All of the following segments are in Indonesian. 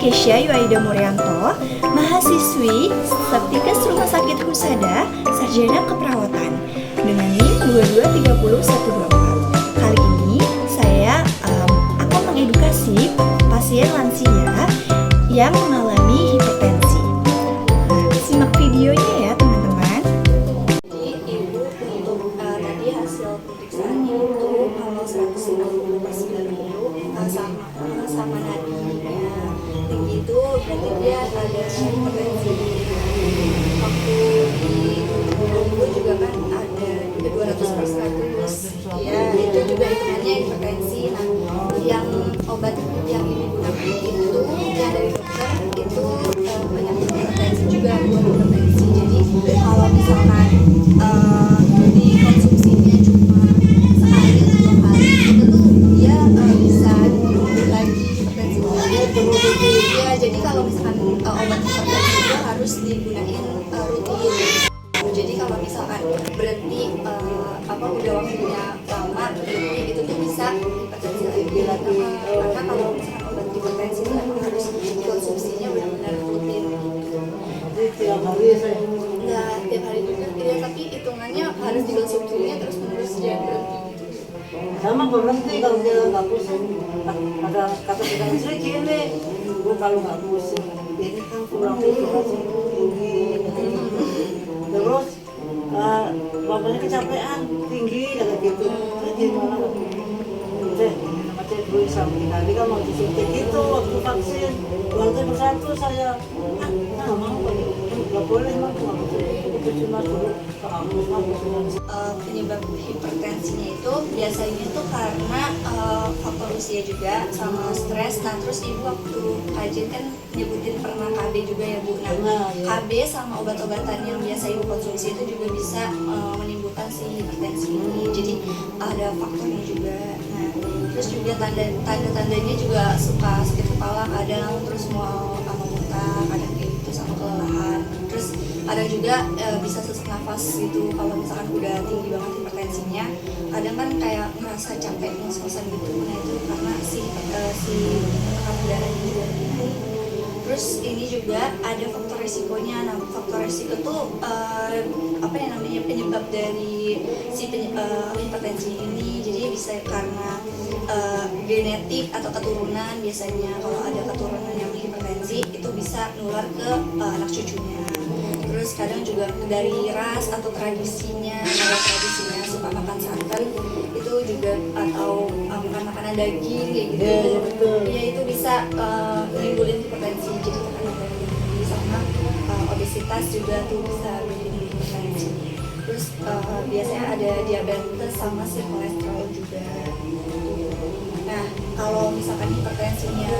Kesha Yuaida Muryanto, mahasiswi Septikes Rumah Sakit Husada, Sarjana Keperawatan, dengan NIM 2230124. Kali ini saya akan mengedukasi pasien lansia yang mengalami hipertensi. Nah, simak videonya ya teman-teman. Jadi ibu untuk tadi hasil pemeriksaannya itu kalau 150/90 sama nadinya tinggi itu berarti dia ada hipertensi. Waktu di tubuh juga kan ada 200/100, ya itu juga hitungannya hipertensi. Nah, yang obat yang ibu gunakan itu yang dari dokter itu penyakit hipertensi juga, bukan hipertensi. Jadi kalau misalkan dikonsumsinya cuma sekali atau 2 kali itu tuh dia bisa lagi hipertensi. Ya, jadi kalau misalkan obat hipertensi itu harus digunain rutin. Jadi kalau misalkan berhenti udah waktunya lama berhenti itu tuh bisa hipertensi lagi. Karena kalau misalkan obat hipertensi itu emang harus dikonsumsinya benar-benar rutin. Tiap hari saya Nggak tiap hari juga ya, tapi hitungannya harus dikonsumsinya terus menerus, jangan berhenti gitu. sama berhenti kalau dia nggak pusing. Ada kata kita sih gini, gue kalau nggak pusing ini kan kurang konsentrasi tinggi. Terus bapaknya kecapean tinggi kayak gitu. Jadi malah macam dulu sampai tadi kan mau disuntik itu waktu vaksin. Waktu bersatu saya mau nggak boleh mah itu cuma dulu Penyebab hipertensinya itu biasanya tuh karena faktor usia juga sama stres. Nah terus ibu waktu kajian kan nyebutin pernah KB juga ya Bu. Nah KB sama obat-obatan yang biasa ibu konsumsi itu juga bisa menimbulkan si hipertensi ini. Jadi ada faktornya juga. Nah terus juga tanda-tandanya juga suka sakit kepala kadang, terus mau muntah kadang kayak gitu, sama kelelahan. Terus ada juga bisa sesak nafas gitu kalau misalkan udah tinggi banget hipertensinya. Kadang kan kayak ngerasa capek ngos-ngosan gitu. Nah itu karena si tekanan darahnya juga naik. Terus ini juga ada faktor resikonya. Nah faktor resiko tuh penyebab dari si hipertensi ini. Jadi bisa karena genetik atau keturunan. Biasanya kalau ada keturunan yang hipertensi itu bisa nular ke anak cucunya. Terus kadang juga dari ras atau tradisinya, ada tradisinya suka makan santan itu juga, atau makan makanan daging kayak gitu. Ya itu bisa menimbulin hipertensi. Jadi tekanan darah tinggi sama obesitas juga tuh bisa bikin hipertensi. Terus biasanya ada diabetes sama si kolesterol juga. Nah kalau misalkan hipertensinya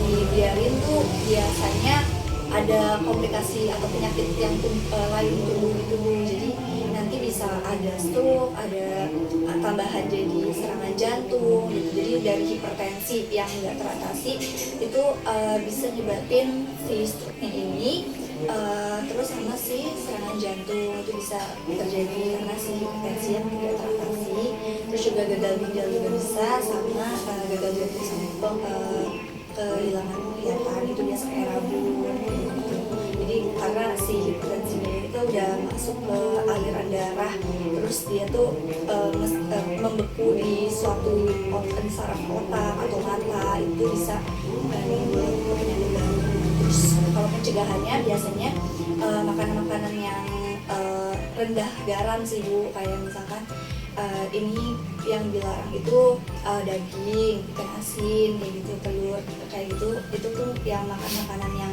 dibiarin tuh biasanya ada komplikasi atau penyakit yang lain tubuh gitu. Jadi nanti bisa ada stroke, ada tambahan jadi serangan jantung gitu. Jadi dari hipertensi yang nggak teratasi itu bisa nyebabin si stroke-nya ini, terus sama si serangan jantung itu bisa terjadi karena si hipertensi yang tidak teratasi. Terus juga gagal ginjal juga bisa, sama gagal jantung sama kehilangan penglihatan itu biasa kayak rabun gitu. Jadi karena si hipertensinya itu udah masuk ke aliran darah, terus dia tuh membeku di suatu organ saraf otak atau mata, itu bisa menimbulkan penyakit baru. Terus kalau pencegahannya biasanya makanan-makanan yang rendah garam sih Bu, kayak misalkan ini yang dilarang itu daging, ikan asin kayak gitu, telur kayak gitu. Itu tuh yang makanan yang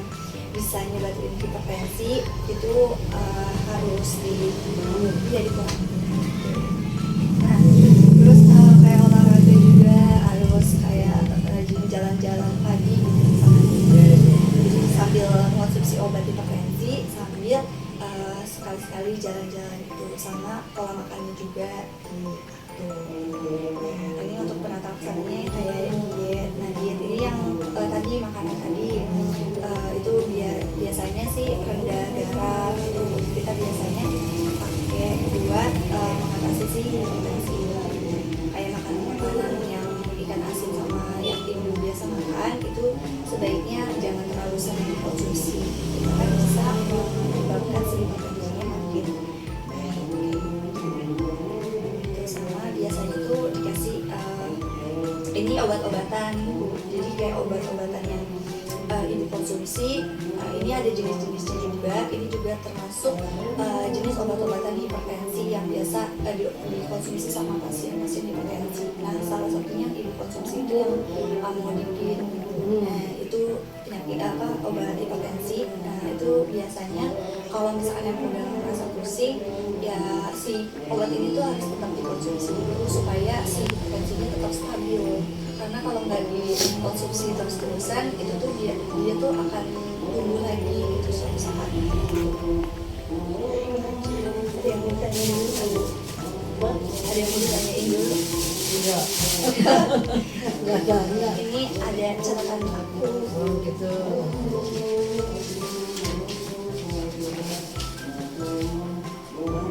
bisa nyebabin hipertensi itu harus dikurangi. Nah terus kayak olahraga juga harus kayak rajin jalan-jalan pagi gitu misalkan. Jadi sambil mengonsumsi obat hipertensi sambil sekali-sekali jalan-jalan itu, sama pola makannya juga gitu. Nah, ini untuk penata laksananya kayak diet. Nah diet ini yang tadi makanan tadi itu biasanya sih rendah garam itu kita biasanya pakai buat mengatasi si hipertensi. Kayak makanan yang ikan asin sama yang ibu biasa makan itu sebaiknya konsumsi. Ini ada jenis-jenisnya juga. Ini juga termasuk jenis obat-obatan hipertensi yang biasa dikonsumsi sama pasien-pasien hipertensi. Nah, salah satunya yang dikonsumsi itu yang amlodipin. Nah, itu penyakit obat hipertensi. Nah, itu biasanya kalau misalkan yang udah merasa pusing, ya si obat ini tuh harus tetap dikonsumsi dulu supaya si hipertensinya tetap stabil. Karena kalau nggak dikonsumsi terus-terusan, itu tuh dia tuh akan tumbuh lagi gitu suatu saat. Ada yang mau ditanyain dulu? Ada yang mau ditanyain dulu? Enggak. Enggak. Ini ada catatan aku. Oh gitu.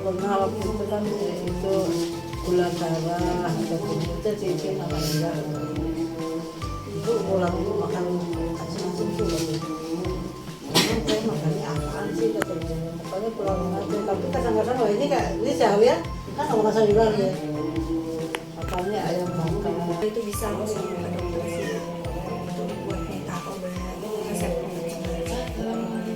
Pernah waktu itu kan itu gula darah ataupun itu cincin apa enggak itu ulang itu makan asin-asin tuh emang saya makannya apaan sih katanya makanya pulang aja tapi kadang-kadang wah ini jauh ya kan nggak makan sayuran ya makannya ayam makan Itu bisa langsung ke dokter sih. Itu buat minta obat resep obat segala macam.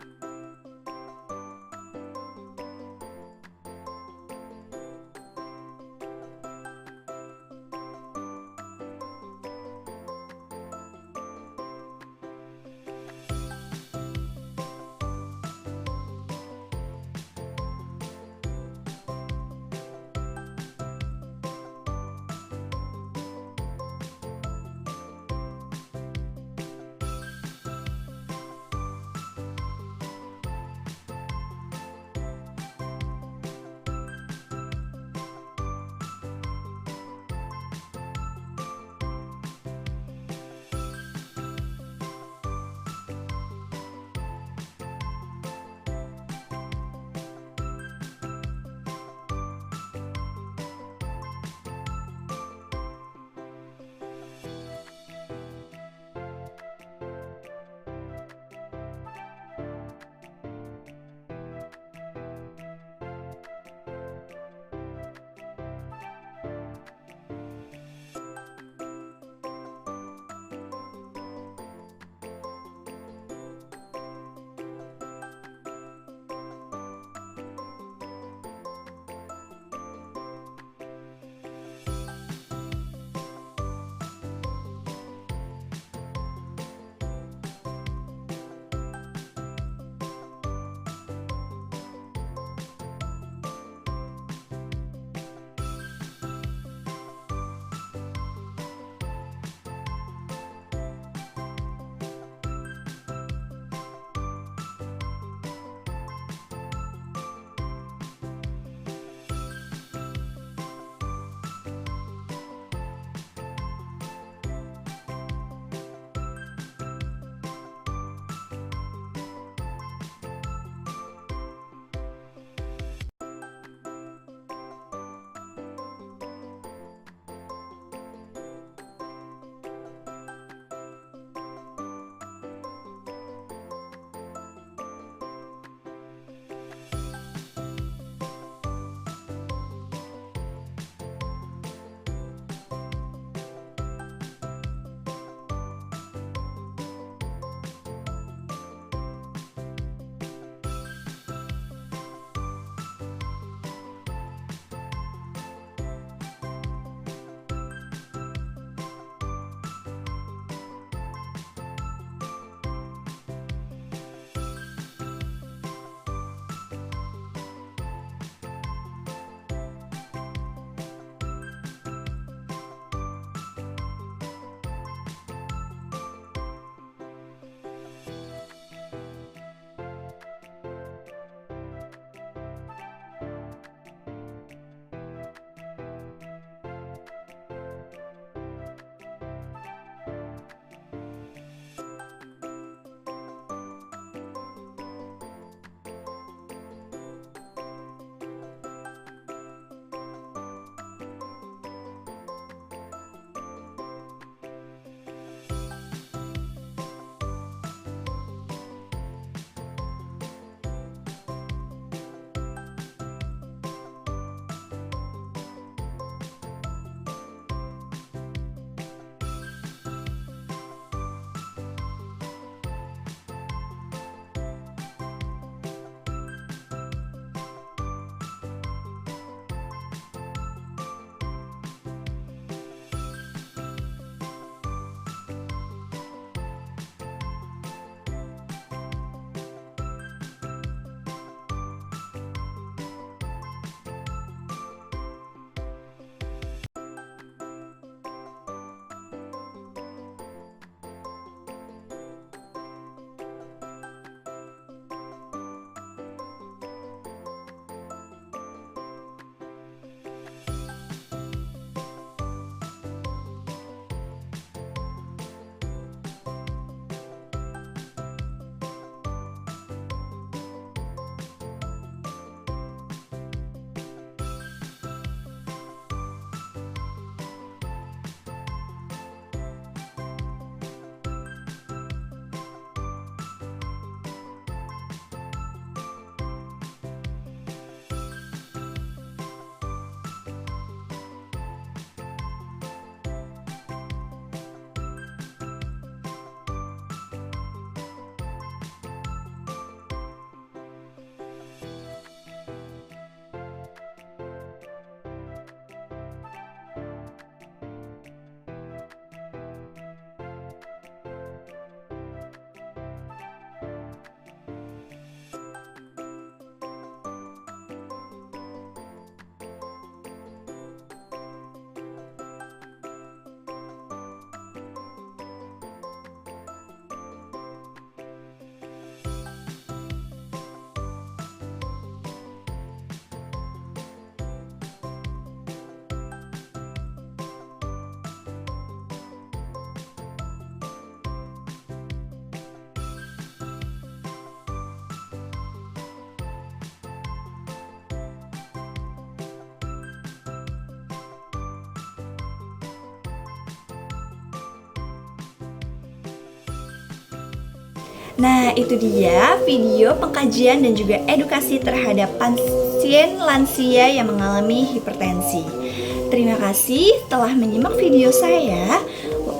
Nah, itu dia video pengkajian dan juga edukasi terhadap pasien lansia yang mengalami hipertensi. Terima kasih telah menyimak video saya.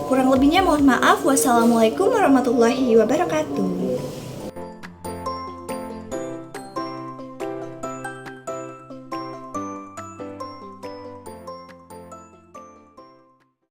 Kurang lebihnya mohon maaf. Wassalamualaikum warahmatullahi wabarakatuh.